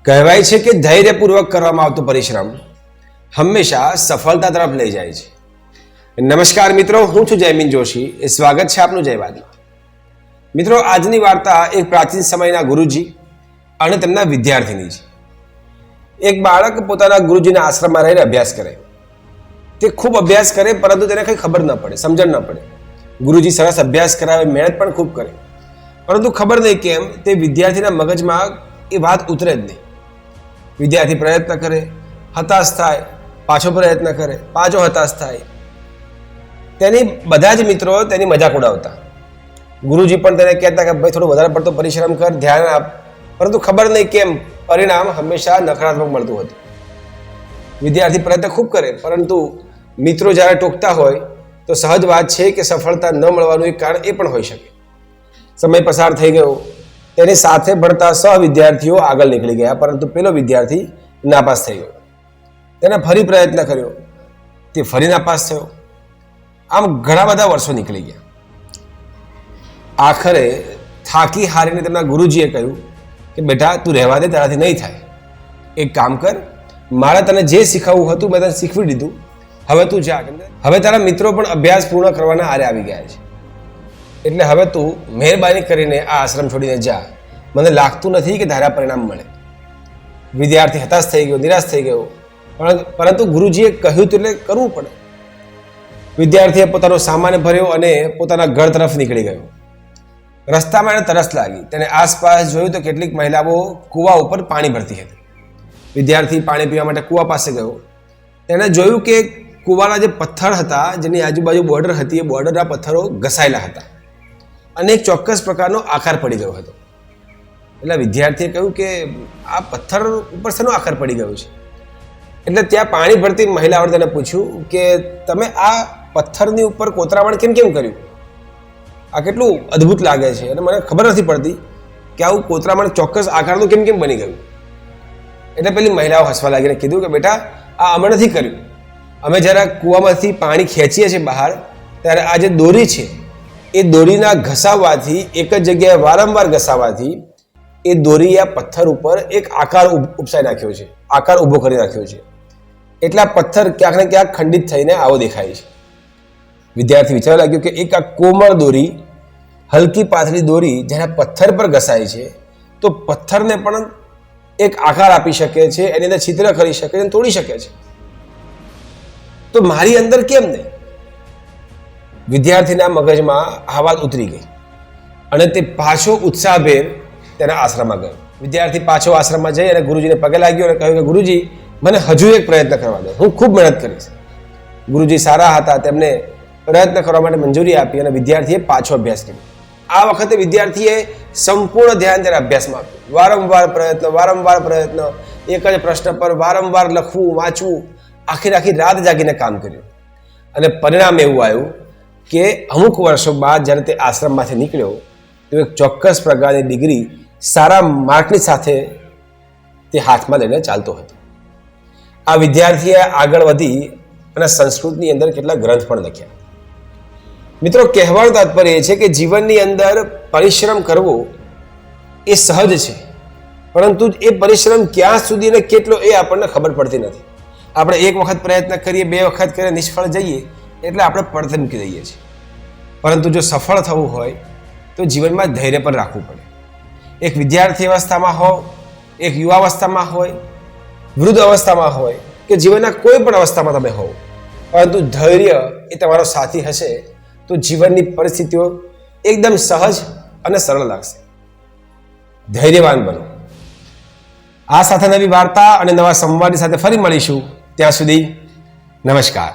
કહેવાય છે કે ધૈર્યપૂર્વક કરવામાં આવતો પરિશ્રમ હંમેશા સફળતા તરફ લઈ જાય છે. નમસ્કાર મિત્રો, હું છું જયમીન જોશી. સ્વાગત છે આપનું જયવાદમાં. મિત્રો, આજની વાર્તા એક પ્રાચીન સમયના ગુરુજી અને તેમના વિદ્યાર્થીની છે. એક બાળક પોતાના ગુરુજીના આશ્રમમાં રહીને અભ્યાસ કરે. તે ખૂબ અભ્યાસ કરે, પરંતુ તેને કંઈ ખબર ન પડે, સમજણ ન પડે. ગુરુજી સરસ અભ્યાસ કરાવે, મહેનત પણ ખૂબ કરે, પરંતુ ખબર નહીં કેમ તે વિદ્યાર્થીના મગજમાં એ વાત ઉતરે જ નહીં. વિદ્યાર્થી પ્રયત્ન કરે, હતાશ થાય, પાછો પ્રયત્ન કરે, પાછો હતાશ થાય. તેની બધા જ મિત્રો તેની મજાક ઉડાવતા. ગુરુજી પણ તેને કહેતા કે ભાઈ થોડું વધારે પડતો પરિશ્રમ કર, ધ્યાન આપ, પરંતુ ખબર નહીં કેમ પરિણામ હંમેશા નકારાત્મક મળતું હતું. વિદ્યાર્થી પ્રયત્ન ખૂબ કરે, પરંતુ મિત્રો જ્યારે ટોકતા હોય તો સહજ વાત છે કે સફળતા ન મળવાનું એક કારણ એ પણ હોઈ શકે. સમય પસાર થઈ ગયો, તેની સાથે ભણતા સહ વિદ્યાર્થીઓ આગળ નીકળી ગયા, પરંતુ પેલો વિદ્યાર્થી નાપાસ થઈ ગયો. તેને ફરી પ્રયત્ન કર્યો, તે ફરી નાપાસ થયો. આમ ઘણા બધા વર્ષો નીકળી ગયા. આખરે થાકી હારીને તેમના ગુરુજીએ કહ્યું કે બેટા, તું રહેવા દે, તારાથી નહીં થાય. એક કામ કર, મારે તને જે શીખવવું હતું મેં તને શીખવી દીધું, હવે તું જા. હવે તારા મિત્રો પણ અભ્યાસ પૂર્ણ કરવાના આરે આવી ગયા છે, એટલે હવે તું મહેરબાની કરીને આ આશ્રમ છોડીને જા. મને લાગતું નથી કે ધારા પરિણામ મળે. વિદ્યાર્થી હતાશ થઈ ગયો, નિરાશ થઈ ગયો, પરંતુ ગુરુજીએ કહ્યું એટલે કરવું પડે. વિદ્યાર્થીએ પોતાનો સામાન ભર્યો અને પોતાના ઘર તરફ નીકળી ગયો. રસ્તામાં એને તરસ લાગી. તેને આસપાસ જોયું તો કેટલીક મહિલાઓ કૂવા ઉપર પાણી ભરતી હતી. વિદ્યાર્થી પાણી પીવા માટે કૂવા પાસે ગયો. તેણે જોયું કે કૂવાના જે પથ્થર હતા, જેની આજુબાજુ બોર્ડર હતી, એ બોર્ડરના પથ્થરો ઘસાયેલા હતા અને એક ચોક્કસ પ્રકારનો આકાર પડી ગયો હતો. એટલે વિદ્યાર્થીએ કહ્યું કે આ પથ્થર ઉપર શેનો આકાર પડી ગયો છે? એટલે ત્યાં પાણી ભરતી મહિલાઓએ તેને પૂછ્યું કે તમે આ પથ્થરની ઉપર કોતરામણ કેમ કર્યું? આ કેટલું અદ્ભુત લાગે છે અને મને ખબર નથી પડતી કે આવું કોતરામણ ચોક્કસ આકારનું કેમ બની ગયું. એટલે પેલી મહિલાઓ હસવા લાગીને કીધું કે બેટા, આ અમે નથી કર્યું. અમે જ્યારે કૂવામાંથી પાણી ખેંચીએ છીએ બહાર, ત્યારે આ જે દોરી છે એ દોરીના ઘસાવવાથી, એક જ જગ્યાએ વારંવાર ઘસાવવાથી એ દોરીયા પથ્થર ઉપર એક આકાર ઉપસાઈ નાખ્યો છે, આકાર ઊભો કરી નાખ્યો છે. એટલા પથ્થર ક્યાંક ને ક્યાંક ખંડિત થઈને આવો દેખાય છે. વિદ્યાર્થી વિચારવા લાગ્યો કે એક આ કોમળ દોરી, હલકી પાતળી દોરી જ્યારે પથ્થર પર ઘસાય છે તો પથ્થરને પણ એક આકાર આપી શકે છે, એની અંદર છિદ્ર કરી શકે છે, તોડી શકે છે. તો મારી અંદર કેમ નહીં? વિદ્યાર્થીના મગજમાં આ વાત ઉતરી ગઈ અને તે પાછો ઉત્સાહભેર તેના આશ્રમમાં ગયો. વિદ્યાર્થી પાછો આશ્રમમાં જઈ અને ગુરુજીને પગે લાગ્યો અને કહ્યું કે ગુરુજી, મને હજુ એક પ્રયત્ન કરવા દો, હું ખૂબ મહેનત કરીશ. ગુરુજી સારા હતા, તેમને પ્રયત્ન કરવા માટે મંજૂરી આપી અને વિદ્યાર્થીએ પાછો અભ્યાસ કર્યો. આ વખતે વિદ્યાર્થીએ સંપૂર્ણ ધ્યાન તેના અભ્યાસમાં આપ્યું. વારંવાર પ્રયત્ન, એક જ પ્રશ્ન પર વારંવાર લખવું, વાંચવું, આખી રાત જાગીને કામ કર્યું. અને પરિણામ એવું આવ્યું કે અમુક વર્ષો બાદ જ્યારે તે આશ્રમમાંથી નીકળ્યો તો એક ચોક્કસ પ્રકારની ડિગ્રી સારા માર્કની સાથે તે હાથમાં લઈને ચાલતો હતો. આ વિદ્યાર્થીએ આગળ વધી અને સંસ્કૃતની અંદર કેટલાક ગ્રંથ પણ લખ્યા. મિત્રો, કહેવાનું તાત્પર્ય એ છે કે જીવનની અંદર પરિશ્રમ કરવો એ સહજ છે, પરંતુ એ પરિશ્રમ ક્યાં સુધી અને કેટલો એ આપણને ખબર પડતી નથી. આપણે એક વખત પ્રયત્ન કરીએ, બે વખત કરીએ, નિષ્ફળ જઈએ એટલે આપણે પડતે મૂકી દઈએ છીએ. પરંતુ જો સફળ થવું હોય તો જીવનમાં ધૈર્ય પણ રાખવું પડે. એક વિદ્યાર્થી અવસ્થામાં હો, એક યુવાવસ્થામાં હોય, વૃદ્ધ અવસ્થામાં હોય કે જીવનના કોઈ પણ અવસ્થામાં તમે હો, પરંતુ ધૈર્ય એ તમારો સાથી હશે તો જીવનની પરિસ્થિતિઓ એકદમ સહજ અને સરળ લાગશે. ધૈર્યવાન બનો. આ સાથે નવી વાર્તા અને નવા સંવાદની સાથે ફરી મળીશું. ત્યાં સુધી નમસ્કાર.